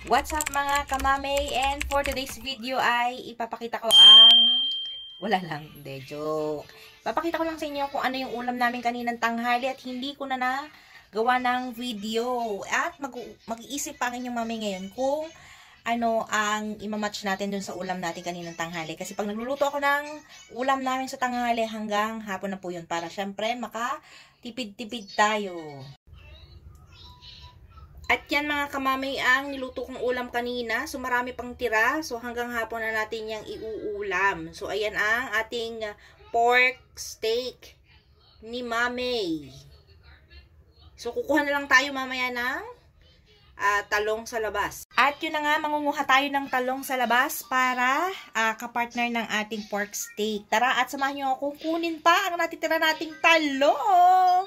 What's up mga kamamay? And for today's video ay ipapakita ko ang... Wala lang, hindi, joke. Ipapakita ko lang sa inyo kung ano yung ulam namin kaninang tanghali at hindi ko na nagawa ng video. At mag-iisip pa ang inyong mamay ngayon kung ano ang imamatch natin dun sa ulam natin kaninang tanghali. Kasi pag nagluluto ako ng ulam namin sa tanghali hanggang hapon na po yun para syempre makatipid-tipid tayo. At yan mga kamamay ang niluto kong ulam kanina. So marami pang tira. So hanggang hapon na natin yung iuulam. So ayan ang ating pork steak ni mamay. So kukuha na lang tayo mamaya ng talong sa labas. At yun na nga, mangunguha tayo ng talong sa labas para kapartner ng ating pork steak. Tara at samahan nyo ako kunin pa ang natitira nating talong.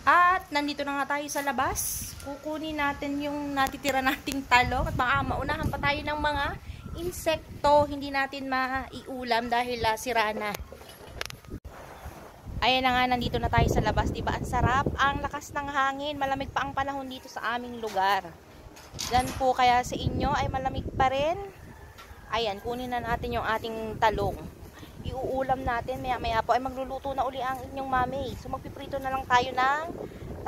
At nandito na nga tayo sa labas. Kukunin natin yung natitira nating talong. At baka maunahan pa tayo ng mga insekto. Hindi natin maiulam dahil sira na. Ayan na nga, nandito na tayo sa labas. Diba? Ang sarap. Ang lakas ng hangin. Malamig pa ang panahon dito sa aming lugar. Yan po kaya sa inyo ay malamig pa rin. Ayan, kunin na natin yung ating talong. Iuulam natin, maya po ay magluluto na uli ang inyong mami. So magpiprito na lang tayo ng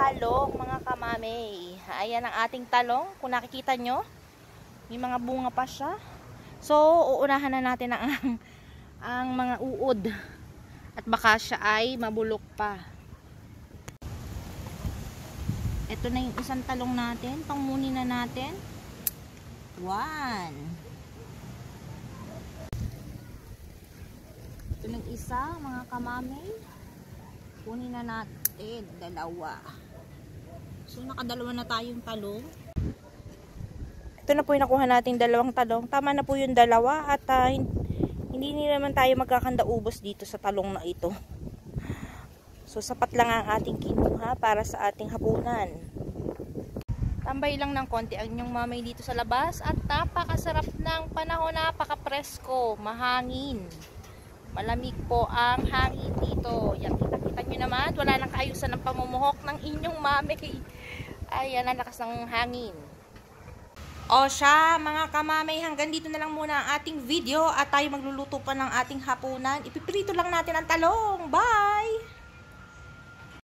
talong mga kamami. Ayan ang ating talong, kung nakikita nyo may mga bunga pa siya. So uunahan na natin ang mga uod at baka siya ay mabulok pa. Ito na yung isang talong natin, pangmuni na natin. 1. Ito ng isa, mga kamamay. Kunin na natin, 2. So, nakadalawa na tayong talong. Ito na po yung nakuha natin 2 talong. Tama na po yung 2 at hindi naman tayo magkakandaubos dito sa talong na ito. So, sapat lang ang ating kinuha para sa ating hapunan. Tambay lang ng konti ang inyong mamay dito sa labas at napakasarap ng panahon, napaka-presko, mahangin. Malamig po ang hangin dito. Yan, kita-kita nyo naman. Wala nang kaayusan ng pamumuhok ng inyong mami. Ayan, ang lakas ng hangin. O siya, mga kamamay, hanggang dito na lang muna ang ating video at tayo magluluto pa ng ating hapunan. Ipiprito lang natin ang talong. Bye!